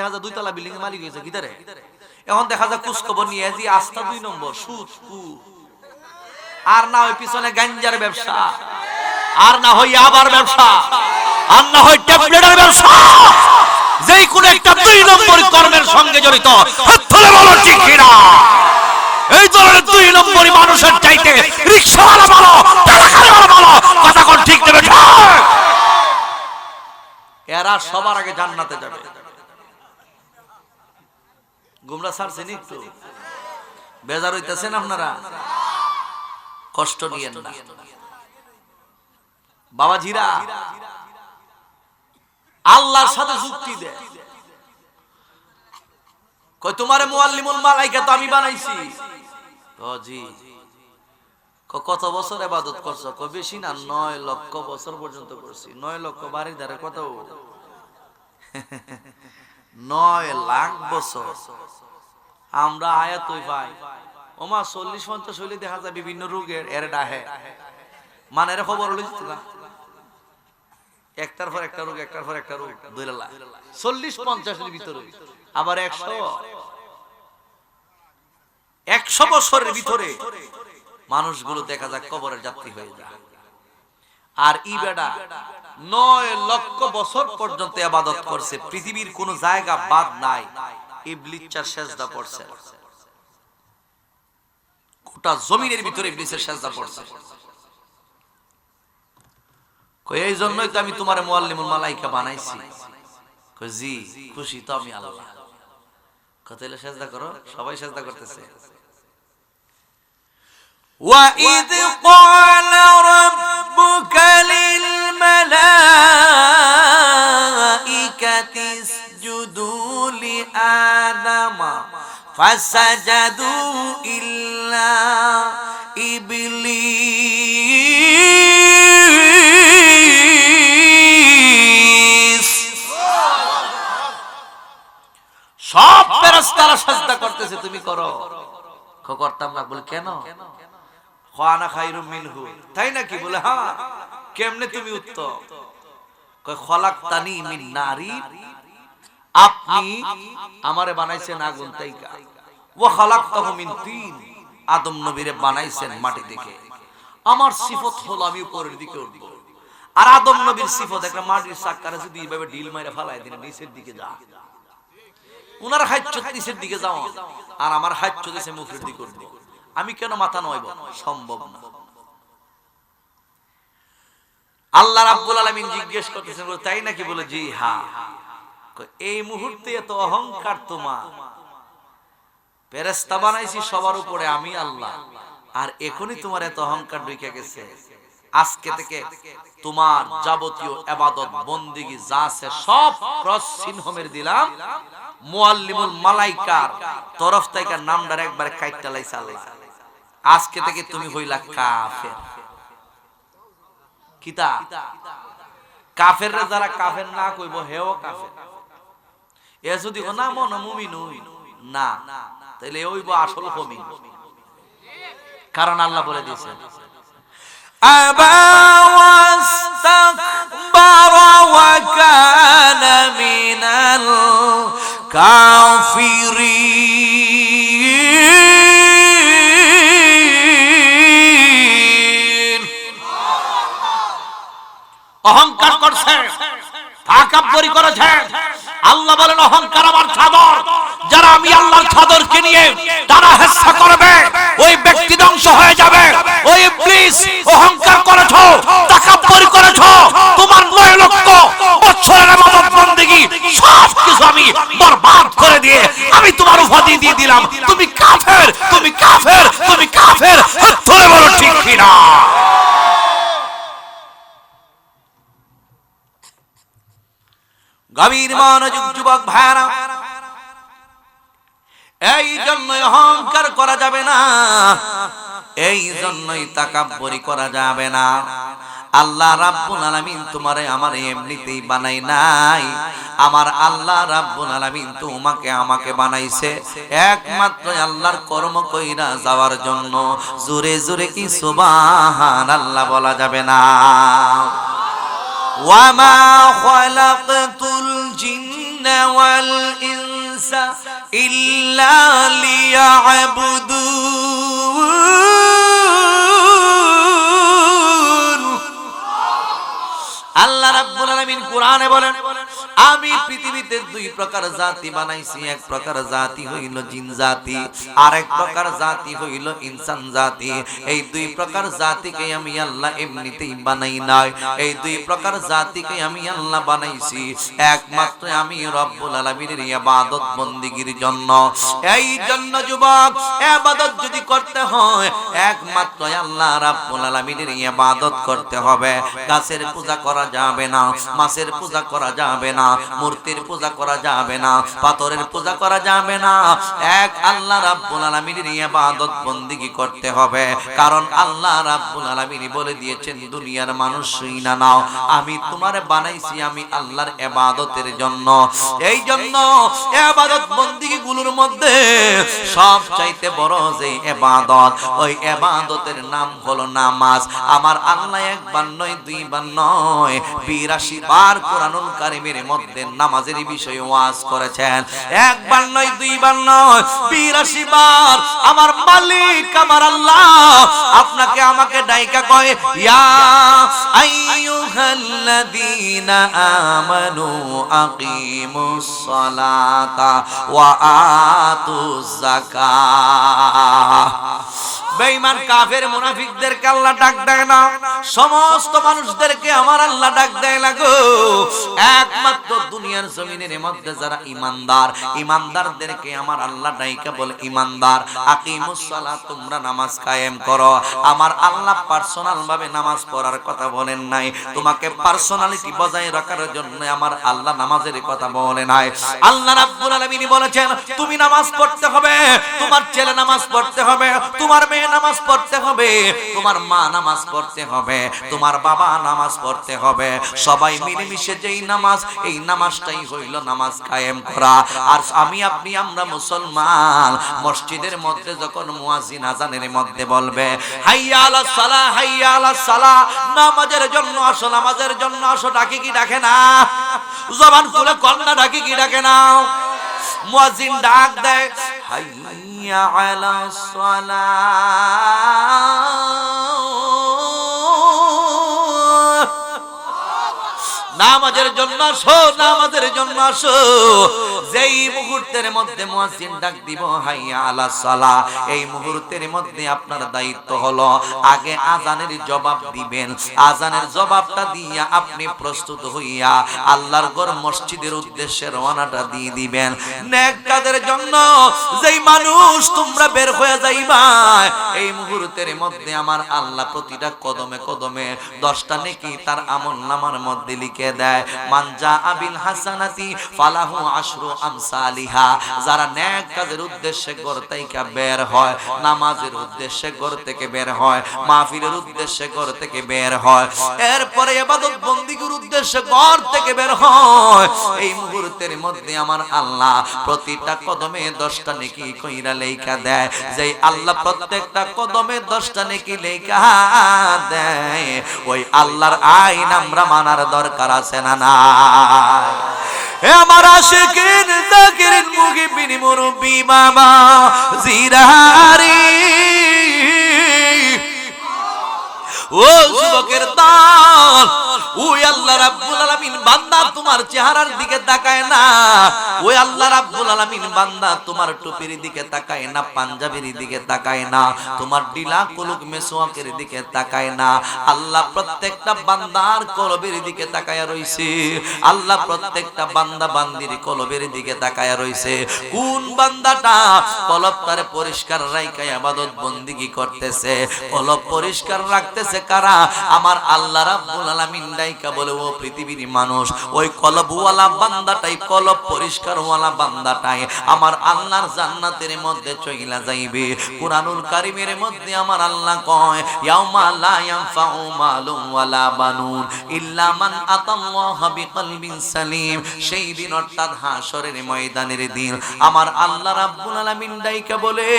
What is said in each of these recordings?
দেখা যায় 2 তলা বিল্ডিং এর মালিক হয়েছে কিদারে। এখন দেখা যায় কুসকবর নিয়ে যে আস্থা 2 নম্বর সুদ আর না হয় পিছনে গাঞ্জার ব্যবসা, আর না হয় আবার ব্যবসা, আর না হয় ট্যাবলেটের ব্যবসা, যেই কোন একটা 2 নম্বর কর্মের সঙ্গে জড়িত। হাত তুলে বলো ঠিক কিনা। এই ধরনের 2 নম্বরই মানুষের চাইতে রিকশাওয়ালা ভালো, টাকাওয়ালা ভালো, কথা কোন ঠিক দেবে ঠিক। এরা সবার আগে জান্নাতে যাবে। গুমরা ছাড়ছেন একটু, বেজার হইতেছেন আপনারা, কষ্ট নিয়েন না বাবাজিরা। আল্লাহর সাথে যুক্তি দেয়, কই তোমারে মুআল্লিমুল মালাইকা তো আমি বানাইছি। ও জি। কত বছর ইবাদত করছো? কই বেশি না, 9 লক্ষ বছর পর্যন্ত করছি। 9 লক্ষ বাড়ি ধারে কত? 9 লাখ বছর। আমরা আয়াত ওই ভাই ওমা 40-50 হইলে দেখা যায় বিভিন্ন রোগের এর ডাহে মানে এর খবর হইল না, একটার পর একটা রোগ, একটার পর একটা রোগ, 2 লাখ 40-50 এর ভিতরে। আবার 100 বছরের ভিতরে মানুষগুলো দেখা যায় কবরের যাত্রী হয়ে যায়। আর ই বেটা 9 লক্ষ বছর পর্যন্ত ইবাদত করছে, পৃথিবীর কোন জায়গা বাদ নাই ইবলিসের সিজদা পড়ছে, গোটা জমিনের ভিতরে ইবলিসের সিজদা পড়ছে। কই এই জন্যই তো আমি তোমারে মুআল্লিমুল মালাইকা বানাইছি। কই জি, খুশি তো আমি আল্লাহ। কতলে সিজদা করো, সবাই সিজদা করতেছে। وَإِذْ قَالَ رَبُّكَ لِلْمَلَائِكَةِ اسْجُدُوا لِآدَمَ فَسَجَدُوا إِلَّا إِبْلِيسَ। সব ফেরেশতারা সিজদা করতেছে, তুমি করো। করতাম না। বলে কেন? খানা খায়রুম মিনহু, তাই নাকি? বলে হ্যাঁ। কেমনে তুমি উত্তম? কয় খলাকতানি মিন নারি, আপনি আমারে বানাইছেন আগুন থেকে। ওয়া খলাকতাহু মিন তিন, আদম নবীরে বানাইছেন মাটি থেকে। আমার সিফত হলো আমি উপরের দিকে উঠব, আর আদম নবীর সিফত একটা মাটির চাক্কারে যদি এইভাবে ঢিল মাইরা ফালাই দিন নিচের দিকে যা। উনার হাইচ্ছ নিচের দিকে যাও, আর আমার হাইচ্ছ দিছে মুখের দিকে উঠব। আমি কেন মাথা নইব? সম্ভব না। আল্লাহ রাব্বুল আলামিন জিজ্ঞেস করতেছেন, তাই নাকি? বলে জি হ্যাঁ। এই মুহূর্তে এত অহংকার তোমার, ফেরেশতা বানাইছি সবার উপরে আমি আল্লাহ, আর এখনই তোমার এত অহংকার ঢুকে গেছে। আজকে থেকে তোমার যাবতীয় ইবাদত বন্দেগী যা আছে সব ক্রস চিহ্ন মেরে দিলাম। মুআল্লিমুল মালাইকার তরফ থেকে নামদার একবার কাইটটা লাইছা আল্লাহ। আজকে থেকে তুমি হইলা কাফের। কিতা কাফেররা যারা কাফের না কইব হেও কাফের। এ যদি না মন মুমিন না, তাহলে হইব আসল মুমিন। কারণ আল্লাহ বলে দিয়েছেন আবা ওয়াস্তাকবারা ওয়া কানা মিনাল কাফিরিন। অহংকার করছে, তাকাব্বুরি করেছে। আল্লাহ বলেন অহংকার আমার চাদর, যারা আমি আল্লাহর চাদরকে নিয়ে তারা হেচ্ছা করবে ওই ব্যক্তি ধ্বংস হয়ে যাবে। ওই ইবলিস অহংকার করেছো, তাকাব্বুরি করেছো, তোমার 9 লক্ষ বছরের ইবাদত বন্দেগী সব কিছু আমি বরবাদ করে দিয়ে আমি তোমার উপাধি দিয়ে দিলাম তুমি কাফের, তুমি কাফের, তুমি কাফের। হাত তুলে বলো ঠিক কিনা। গভীর মনোযোগ যুবক ভাইরা, এই জন্যই অহংকার করা যাবে না, এই জন্যই তাকাব্বুরি করা যাবে না। আল্লাহ রাব্বুল আলামিন তোমারে আমারে এমনিতেই বানাই নাই। আমার আল্লাহ রাব্বুল আলামিন তোমাকে আমাকে বানাইছে একমাত্র আল্লাহর কর্ম কইরা যাওয়ার জন্য। জোরে জোরে কি সুবহানাল্লাহ বলা যাবে না? ওয়ামা খালাকতুল জিন্না ওয়াল ইনসা ইল্লা লিয়াবুদুন। আল্লাহ রাব্বুল আলামিন কোরআনে বলেন, আমি পৃথিবীতে দুই প্রকার জাতি বানাইছি। এক প্রকার জাতি হইল জিন জাতি, আর এক প্রকার জাতি হইল ইনসান জাতি। এই দুই প্রকার জাতিকে আমি আল্লাহ এমনিতেই বানাই নাই, এই দুই প্রকার জাতিকে আমি আল্লাহ বানাইছি একমাত্র আমি রব্বুল আলামিনের ইবাদত বন্দেগীর জন্য। এই জন্য যুবক, ইবাদত যদি করতে হয় একমাত্র আল্লাহ রাব্বুল আলামিনের ইবাদত করতে হবে। গাছের পূজা করা যাবে না, মাছের পূজা করা যাবে না, মূর্তির পূজা করা যাবে না, পাথরের পূজা করা যাবে না। এক আল্লাহ রাব্বুল আলামিনের ইবাদত বন্দেগী করতে হবে। কারণ আল্লাহ রাব্বুল আলামিন বলে দিয়েছেন, দুনিয়ার মানুষ শুই না নাও, আমি তোমারে বানাইছি আমি আল্লাহর ইবাদতের জন্য। এই জন্য ইবাদত বন্দেগী গুলোর মধ্যে সবচাইতে বড় যে ইবাদত, ওই ইবাদতের নাম হলো নামাজ। আমার আল্লাহ একবার নয়, দুইবার নয়, 82 বার কোরআনুল কারীমের মধ্যে নামাজের বিষয়ে ওয়াজ করেছেন। একবার নয়, দুইবার নয়, 82 বার আমার মালিক আমার আল্লাহ আপনাকে আমাকে ডাইকা কয়, ইয়া আইয়ুহাল্লাযীনা আমানু আকিমুস সালাতা ওয়া আতুজ যাকাত। বেঈমান কাফের মুনাফিকদেরকে আল্লাহ ডাক দেয় না, সমস্ত মানুষদেরকে আমার আল্লাহ ডাক দেয় না গো। একমাত্র দুনিয়ার জমিনের মধ্যে যারা ঈমানদার, ঈমানদারদেরকে আমার আল্লাহ ডাইকা বলে, ঈমানদার আকিমুস সালাত, তোমরা নামাজ কায়েম করো। আমার আল্লাহ পার্সোনাল ভাবে নামাজ পড়ার কথা বলেন নাই, তোমাকে পার্সোনালিটি বজায় রাখার জন্য আমার আল্লাহ নামাজের কথা বলে নাই। আল্লাহ রাব্বুল আলামিন বলেছেন, তুমি নামাজ পড়তে হবে, তোমার ছেলে নামাজ পড়তে হবে, তোমার মেয়ে নামাজ পড়তে হবে, তোমার মা নামাজ পড়তে হবে, তোমার বাবা নামাজ পড়তে হবে। সবাই মিলেমিশে যেই নামাজ, এই নামাজটাই হইল নামাজ কায়েম করা। আর আমি আপনি আমরা মুসলমান, মসজিদের মধ্যে যখন মুয়াজ্জিন আযানের মধ্যে বলবে, হাইয়া আলাস সালাহ, হাইয়া আলাস সালাহ, নামাজের জন্য আসো, নামাজের জন্য আসো, ডাকে কি ডাকে না? জবান খুলে কন্যা ডাকে কি ডাকে না? মুয়াজ্জিন ডাক দেয়, হাইয়া আলাস সালাহ, নামাজের জন্য আসো, নামাজের জন্য আসো। যেই মুহূর্তের মধ্যে মুয়াজ্জিন ডাক দিব হাইয়া আলাস সালাহ, এই মুহূর্তের মধ্যে আপনার দায়িত্ব হলো আগে আযানের জবাব দিবেন। আযানের জবাবটা দিয়া আপনি প্রস্তুত হইয়া আল্লাহর ঘর মসজিদের উদ্দেশ্যে রওনাটা দিয়ে দিবেন। নেক কাজের জন্য যেই মানুষ তোমরা বের হয়ে যাইবা, এই মুহূর্তের মধ্যে আমার আল্লাহ প্রতিটা কদমে কদমে 10টা নেকি তার আমলনামার মধ্যে লিখে দেয়। মানজা আবিল হাসানাতি ফালাহু আশরু আমসালিহা। যারা নেক কাজের উদ্দেশ্যে ঘর থেকে বের হয়, নামাজের উদ্দেশ্যে ঘর থেকে বের হয়, মাহফিলের উদ্দেশ্যে ঘর থেকে বের হয়, এরপরে ইবাদত বন্দেগীর উদ্দেশ্যে ঘর থেকে বের হয়, এই মুহূর্তের মধ্যে আমার আল্লাহ প্রতিটা কদমে 10টা নেকি কইরা লেখা দেয়। যেই আল্লাহ প্রত্যেকটা কদমে 10টা নেকি লেখা দেয়, ওই আল্লাহর আইন আমরা মানার দরকার আছে না নাই? হে আমার আশিকিন যাকিরিন মুহিবিন মুরব্বি বাবা জিরারি, ও যুবকের দল, ওই আল্লাহ রাব্বুল আলামিন বান্দা তোমার চেহারার দিকে তাকায় না, ওই আল্লাহ রাব্বুল আলামিন বান্দা তোমার টুপির দিকে তাকায় না, পাঞ্জাবির দিকে তাকায় না, তোমার ডিলা কুলুক মেসওয়াকের দিকে তাকায় না। আল্লাহ প্রত্যেকটা বান্দার কলবের দিকে তাকায়া রইছে। আল্লাহ প্রত্যেকটা বান্দা বান্দির কলবের দিকে তাকায়া রইছে। কোন বান্দাটা কলবটারে পরিষ্কার রাইখা ইবাদত বন্দেগী করতেছে, কলব পরিষ্কার রাখতেছে কারা? আমার আল্লাহ রাব্বুল আলামিন ডাইকা বলে, ও পৃথিবীর মানুষ, ওই কলবওয়ালা বান্দাটাই, কলব পরিষ্কারওয়ালা বান্দাটাই আমার আল্লাহর জান্নাতের মধ্যে চইলা যাইবে। কুরআনুল কারীমের মধ্যে আমার আল্লাহ কয়, ইয়াউমা লা ইয়ানফাউ মালুন ওয়ালা বানুন ইল্লা মান আতাল্লাহা বিকলবিন সালিম। সেই দিন অর্থাৎ হাশরের ময়দানের দিন আমার আল্লাহ রাব্বুল আলামিন ডাইকা বলে,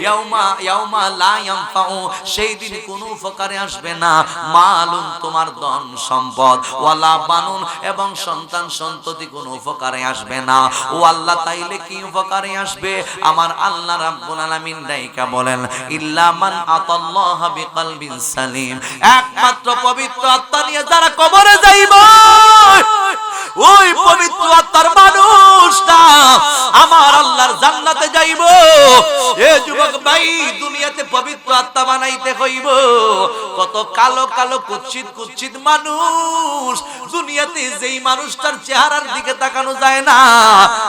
ইয়াউমা লা ইয়ানফাউ, সেই দিন কোনো উপকারে আসবে না, মালুন তোমার ধন সম্পদ ওয়ালা বানুন এবং সন্তান সন্ততি কোনো উপকারে আসবে না। ও আল্লাহ তাইলে কি উপকারে আসবে? আমার আল্লাহ রাব্বুল আলামিন ডাইকা বলেন ইল্লা মান আতাল্লাহ বিকলবিন সালিম, একমাত্র পবিত্র আত্মা নিয়ে যারা কবরে যাইব ওই পবিত্র আত্মার মানুষটা আমার আল্লাহর জান্নাতে যাইব। এ যুবক ভাই, দুনিয়াতে পবিত্র আত্মা বানাইতে হইব। কত কালো কালো কুৎসিত কুৎসিত মানুষ দুনিয়াতে, যেই মানুষটার চেহারার দিকে তাকানো যায় না,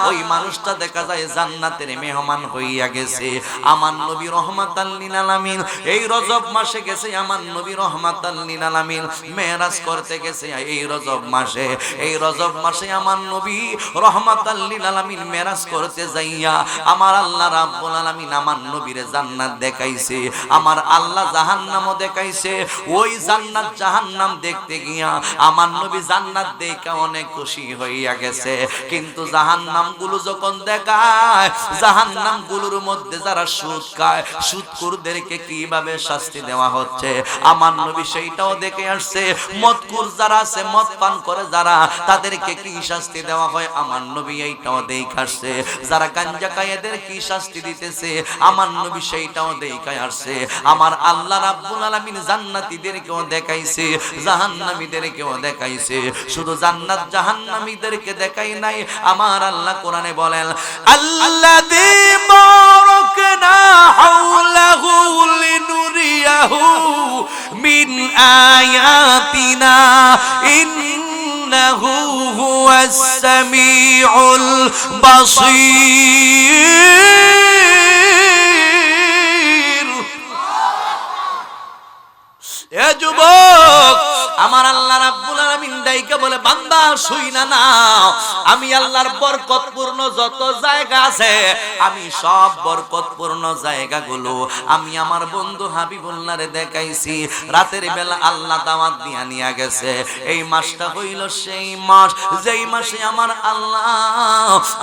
ওই মানুষটা দেখা যায় জান্নাতের মেহমান হইয়া গেছে। আমার নবী রহমাতাল লিল আলামিন এই রজব মাসে গেছে, আমার নবী রহমাতাল লিল আলামিন মেরাজ করতে গেছে এই রজব মাসে। এই রজব মাসে আমার নবী রহমাতাল লিল আলামিন মেরাজ করতে যাইয়া আমার আল্লাহ রাব্বুল আলামিন আমার নবীরে জান্নাত দেখাইছে, আমার আল্লাহ জাহান্নামও দেখাইছে। ওই জান্নাত জাহান্নাম দেখতে গিয়া আমার নবী জান্নাত দেখে অনেক খুশি হইয়া গেছে। কিন্তু জাহান্নাম গুলো যখন দেখায়, জাহান্নাম গুলোর মধ্যে যারা সুদ খায়, সুদখোরদেরকে কিভাবে শাস্তি দেওয়া হচ্ছে আমার নবী সেইটাও দেখে আসছে। মদখোর যারা আছে, মদ পান করে যারা, তাদেরকে কি শাস্তি দেওয়া হয় আমার নবী এইটাও দেখে আসছে। যারা গাঞ্জা খায় এদের কি শাস্তি দিতেছে আমার নবী সেইটাও দেখে আসছে। আমার আল্লাহ রাব্বুল আলামিন জান্নাতীদেরকেও দেখাইছে, জাহান্নামীদেরকেও দেখাইছে। শুধু জান্নাত জাহান্নামীদেরকে দেখাই নাই, আমার আল্লাহ কোরআনে বলেন আল্লাযী বারাকনা হাওলাহু লিনুরিয়াহু মিন আয়াতিনা ইন্নাহু হুয়াস সামিউল বাসীর। এ যুবক, আমার আল্লাহ রাব্বুল আলামিন ডাইকা বলে বান্দা শুইনা নাও, আমি আল্লাহর বরকতপূর্ণ যত জায়গা আছে, আমি সব বরকতপূর্ণ জায়গাগুলো আমি আমার বন্ধু হাবিবুল্লাহরে দেখাইছি। রাতের বেলা আল্লাহ দাওয়াত দিয়া নিয়ে গেছে। এই মাসটা হইল সেই মাস যেই মাসে আমার আল্লাহ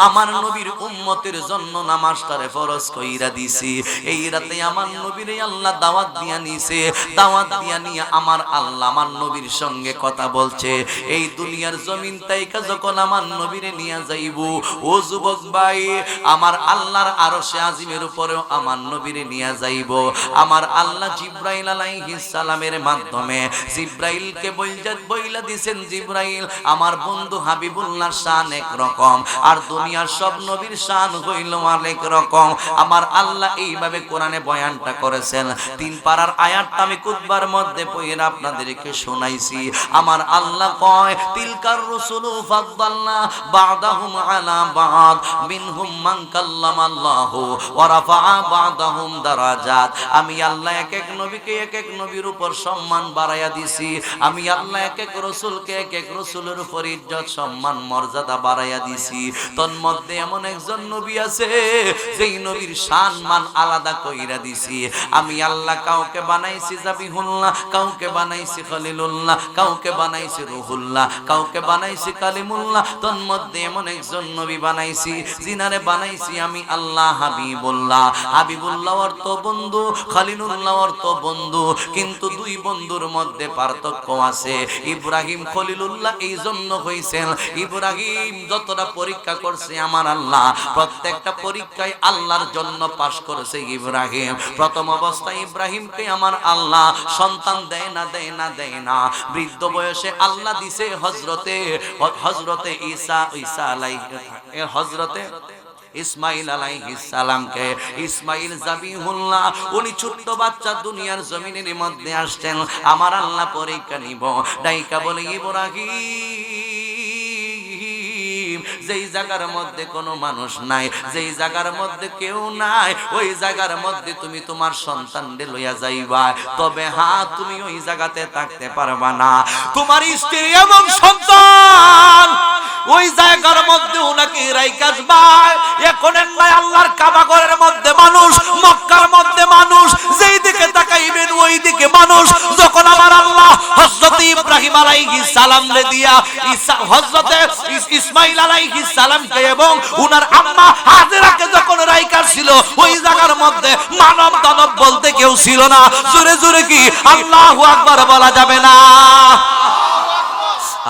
আমার নবীর উম্মতের জন্য নামাজটারে ফরজ কইরা দিছি। এই রাতে আমার নবীরে আল্লাহ দাওয়াত দিয়া নিছে। দাওয়াত দিয়া নিয়ে আমার আল্লাহ আমার নবীর সঙ্গে কথা বলছে। এই দুনিয়ার জমিন তাইকা যখন আমার নবীরে নিয়ে যাইব, ও যুবক ভাই, আমার আল্লাহর আরশে আজিমের উপরেও আমার নবীরে নিয়ে যাইব। আমার আল্লাহ জিবরাইল আলাইহিস সালামের মাধ্যমে জিবরাইলকে বইলা দিবেন, জিবরাইল আমার বন্ধু হাবিবুল্লাহর শান এক রকম, আর দুনিয়ার সব নবীর শান হইল আরেক রকম। আমার আল্লাহ এইভাবে কোরআনে বয়ানটা করেছেন। 3 পারার আয়াতটা আমি কুতবার মধ্যে পড়ে আপনাদেরকে শোনাইছি। আমার আল্লাহ কয় তিলকার রাসূলু ফাদ্দালনা বা'দাহুম আলা বা'দ মিনহুম মান কাল্লামাল্লাহু ওয়া রাফা'a বা'দাহুম দারাজাত। আমি আল্লাহ এক এক নবীকে এক এক নবীর উপর সম্মান বাড়ায়া দিছি। আমি আল্লাহ এক এক রাসূলকে এক এক রাসূলের উপর ইজ্জত সম্মান মর্যাদা বাড়ায়া দিছি। তন্মধ্যে এমন একজন নবী আছে যেই নবীর শান মান আলাদা কইরা দিছি। আমি আল্লাহ কাউকে বানাইছি জাবিহুল্লাহ, কাউকে বানাইছি খলিলুল্লাহ, কাউকে বানাইছি রুহুল্লাহ, কাউকে বানাইছি কালিমুল্লাহ। তন্মধ্যে এমন একজন নবী বানাইছি জিনারে বানাইছি আমি আল্লাহ হাবিবুল্লাহ। হাবিবুল্লাহ অর্থ বন্ধু, খলিলুল্লাহ অর্থ বন্ধু, কিন্তু দুই বন্ধুর মধ্যে পার্থক্য আছে। ইব্রাহিম খলিলুল্লাহ এই জন্য হইছেন, ইব্রাহিম যতটা পরীক্ষা করছে আমার আল্লাহ প্রত্যেকটা পরীক্ষায় আল্লাহর জন্য পাশ করেছে ইব্রাহিম। প্রথম অবস্থায় ইব্রাহিমকে আমার আল্লাহ সন্তান দেয় না দেয় না দেয় না। বৃদ্ধ বয়সে আল্লাহ দিছে হযরতে ঈসা হযরতে ইসমাইল আলাইহিস সালামকে। ইসমাইল জাবিহুল্লাহ, উনি ছোট্ট বাচ্চা দুনিয়ার জমিনের মধ্যে আসছেন। আমার আল্লাহ পরীক্ষা নিব, ডাইকা বলে ইব্রাহিম যেই জায়গার মধ্যে কোনো মানুষ নাই, যেই জায়গার মধ্যে কেউ নাই, ওই জায়গার মধ্যে তুমি তোমার সন্তানকে লইয়া যাইবা। তবে হ্যাঁ, তুমি ওই জায়গাতে থাকতে পারবা না। তোমার স্ত্রী এবং সন্তান ওই জায়গার মধ্যে ওনাকে রাইখা আসবা। এখন নাই আল্লাহর কাবা ঘরের মধ্যে মানুষ, মক্কার মধ্যে মানুষ, যেই দিকে তাকাইবেন ওই দিকে মানুষ। যখন আমার আল্লাহ হযরত ইব্রাহিম আলাইহিস সালাম রে দিয়া হযরত ইসমাইল আলাইহিস সালামকে এবং উনার আম্মা হাজেরাকে যখন রাইখা ছিল, ওই জায়গার মধ্যে মানব দানব বলতে কেউ ছিল না। জোরে জোরে কি আল্লাহু আকবার বলা যাবে না?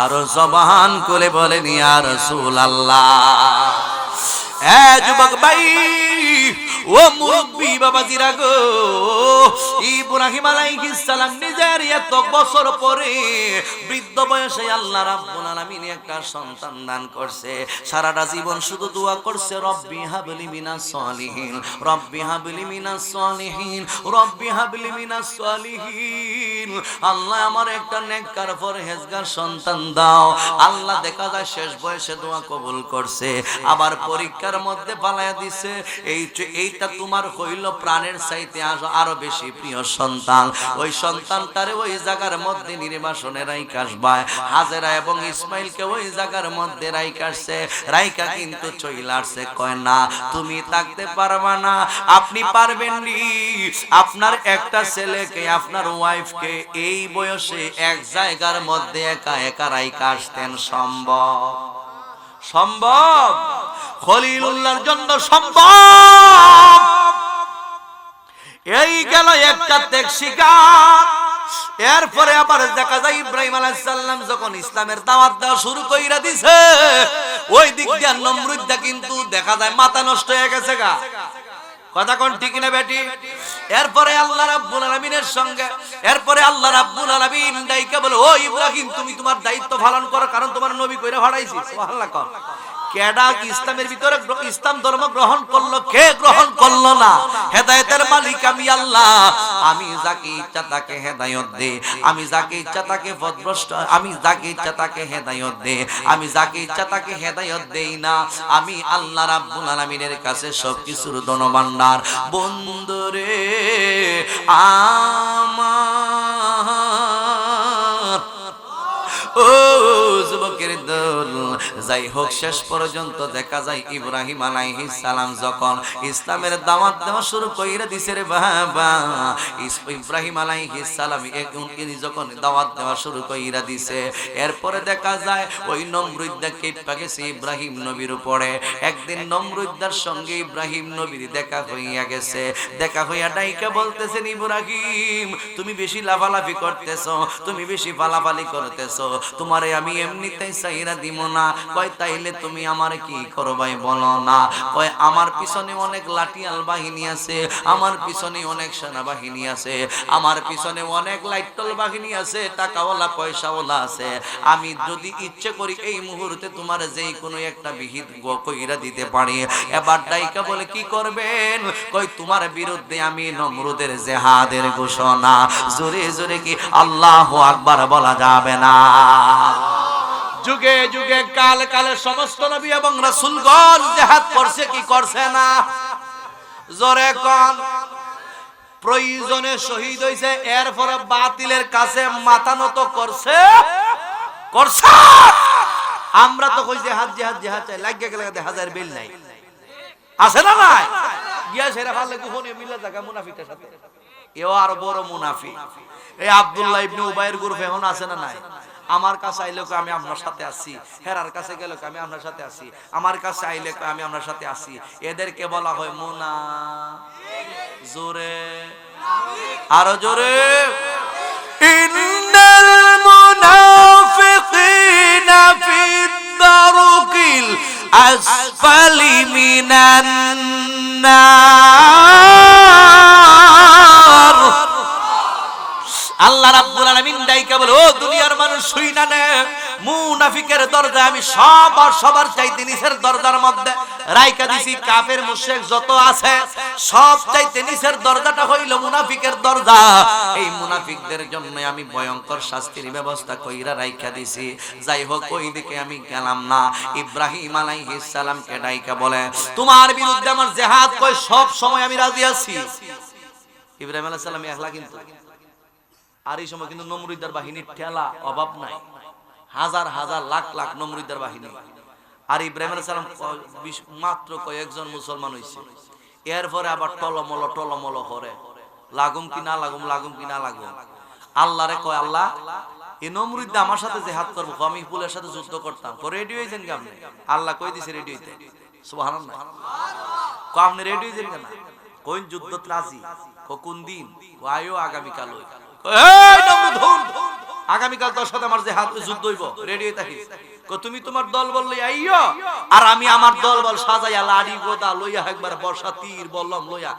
আর জবান খুলে বলেন ইয়া রাসূলুল্লাহ। যুবক ভাই ও মুরব্বী বাবাজিরা গো, ইব্রাহিম আলাইহিস সালাম নিজের এত বছর পরে বৃদ্ধ বয়সে আল্লাহ রাব্বুল আলামিন একটা সন্তান দান করছে। সারাটা জীবন শুধু দোয়া করছে, রব্বি হাবলি মিনাস সলিহিন, রব্বি হাবলি মিনাস সলিহিন, রব্বি হাবলি মিনাস সলিহিন। আল্লাহ আমার একটা নেককার পরহেজগার সন্তান দাও। আল্লাহ দেখা যায় শেষ বয়সে দোয়া কবুল করছে, আবার পরীক্ষার মধ্যে পালায়া দিছে। এইটা তোমার হইল প্রাণের চাইতে আরো বেশি প্রিয় সন্তান। ওই সন্তানটারে ওই জায়গার মধ্যে নির্বাসনে রাইখা আসবায়। হাজেরা এবং ইসমাইলকে ওই জায়গার মধ্যে রাইখা আসছে, রাইখা কিন্তু চইলা আসছে। কয় না, তুমি থাকতে পারবা না। আপনি পারবেন নি আপনার একটা ছেলেকে, আপনার ওয়াইফকে এই বয়সে এক জায়গার মধ্যে একা একা রাইখা আসতেন? সম্ভব? সম্ভব? খলিলুল্লাহর জন্য সম্ভব। এই গেল একটা ত্যাগ শিকার। এরপরে আবার দেখা যায় ইব্রাহিম আলাইহিস সালাম যখন ইসলামের দাওয়াত দেওয়া শুরু কইরা দিছে, ওই দিক দিয়ে নমরুদটা কিন্তু দেখা যায় মাথা নষ্ট হয়ে গেছে গা। কথা কোন ঠিক না বেটি? এরপরে আল্লাহ রাব্বুল আলামিনের সঙ্গে আল্লাহ রাব্বুল আলামিন ডাইকা বলে, ও ইব্রাহিম তুমি তোমার দায়িত্ব পালন করো, কারণ তোমার নবী কইরা পাঠাইছি। সুবহানাল্লাহ। কর কেডা ইসলামের ভিতরে ইসলাম ধর্ম গ্রহণ করলো, কে গ্রহণ করলো না? হেদায়েতের মালিক আমি আল্লাহ। আমি যাকে ইচ্ছা তাকে হেদায়েত দেই, আমি যাকে ইচ্ছা তাকে পথভ্রষ্ট, আমি যাকে ইচ্ছা তাকে হেদায়েত দেই, আমি যাকে ইচ্ছা তাকে হেদায়েত দেই না। আমি আল্লাহ রাব্বুল আলামিনের কাছে সবকিছুর ধনভাণ্ডার। বন্ধুরে আমার ও যুবকের দল, যাই হোক শেষ পর্যন্ত দেখা যায় ইব্রাহিম আলাইহিস সালাম যখন ইসলামের দাওয়াত দেওয়া শুরু কইরা দিছে রে বাবা, ইব্রাহিম আলাইহিস সালাম যখন দাওয়াত দেওয়া শুরু কইরা দিছে, এরপরে দেখা যায় ওই নমরুদটা কেঁপে গেছে ইব্রাহিম নবীর উপরে। একদিন নমরুদদার সঙ্গে ইব্রাহিম নবীর দেখা হইয়া গেছে। দেখা হইয়া ডাইকা বলতেছেন, ইব্রাহিম তুমি বেশি লাফালাফি করতেছো, তুমি বেশি ফালাফালি করতেছো, তোমারে আমি এমনিতেই চাইরা দিব না। কয় তাইলে তুমি আমারে কি করবাই বলো না? কয় আমার পিছনে অনেক লাঠিয়াল বাহিনী আছে, আমার পিছনে অনেক সেনাবাহিনী আছে, আমার পিছনে অনেক লাইটল বাহিনী আছে, টাকাওয়ালা পয়সাওয়ালা আছে। আমি যদি ইচ্ছে করি এই মুহূর্তে তোমার যেই কোনো একটা বিহিত কইরা দিতে পারি। এবার ডাইকা বলে, কি করবেন? কই তোমার বিরুদ্ধে আমি নমরুদের জিহাদের ঘোষণা। জোরে জোরে কি আল্লাহু আকবার বলা যাবে না? যুগে যুগে কাল কালে সমস্ত নবী এবং রাসূলগণ জিহাদ করছে কি করছে না? জোরে কোন। প্রয়োজনে শহীদ হইছে, এরপরে বাতিলের কাছে মাথা নত করছে করছে। আমরা তো কই জিহাদ জিহাদ জিহাদ চাই, লাগিয়ে গেলে হাজার বিল নাই, আছে না নাই? গিয়া সেরা ভালো গোপনে মিলে থাকা মুনাফিকের সাথে, এও আর বড় মুনাফিক। এই আব্দুল্লাহ ইবনে উবাইর গ্রুপ এখন আছে না নাই? আমার কাছে আইলে আমি আপনার সাথে আছি, হেরার কাছে গেলে আমি আপনার সাথে আছি, আমার কাছে আইলে আমি আপনার সাথে আছি। এদেরকে বলা হয় মুনা। জোরে আরো জোরে। ইন্নাল মুনাফিকিনা ফিদ দারকিল আসফালি মিনান নার। আল্লাহ রাব্বুল আলামিন ডাইকা বলে, ও দুনিয়ার মানুষ শুইনা নে, মুনাফিকের দরজা আমি সবার চাইতে নিচের দরজার মধ্যে রাইখা দিছি। কাফের মুশরিক যত আছে সব চাইতে নিচের দরজাটা হইল মুনাফিকের দরজা। এই মুনাফিকদের জন্য আমি ভয়ঙ্কর শাস্তির ব্যবস্থা কইরা রাইখা দিছি। যাই হোক ওই দিকে আমি গেলাম না। ইব্রাহিম আলাইহিস সালামকে ডাইকা বলে, তোমার বিরুদ্ধে আমার জিহাদ কই সব সময় আমি রাজি আছি। ইব্রাহিম আলাইহিস সালাম একলা, কিন্তু আর এই সময় কিন্তু নমরুদের বাহিনীর ঠেলা অভাব নাই, হাজার হাজার লাখ লাখ নমরুদের বাহিনী। আর ইব্রাহিম আলাইহিস সালাম মাত্র কয়েকজন মুসলমান হইছে। এরপরে আবার টলমল করে লাগুম কি না লাগুম, লাগুম কি না লাগুম। আল্লাহরে কয়, আল্লাহ এই নমরুদ আমার সাথে জিহাদ করবো, আমি পুলের সাথে যুদ্ধ করতাম। রেডি হয়েছেন কি আপনি? আল্লাহ কই দিছে রেডি হইতে। সুবহানাল্লাহ। কো আপনি রেডি হয়েছেন কেন? কোন যুদ্ধত রাজি? কোন দিন? আয়ো আগামী কাল। আগামীকাল তোর সাথে আমার যে হাত যুদ্ধ হইব, রেডি হয়ে থাকিস। তুমি তোমার দল বল লইয়া আইও, আর আমি আমার দল বল সাজাইয়া লাড়ি গোদা লইয়া একবার বর্ষা তীর বললাম লইয়া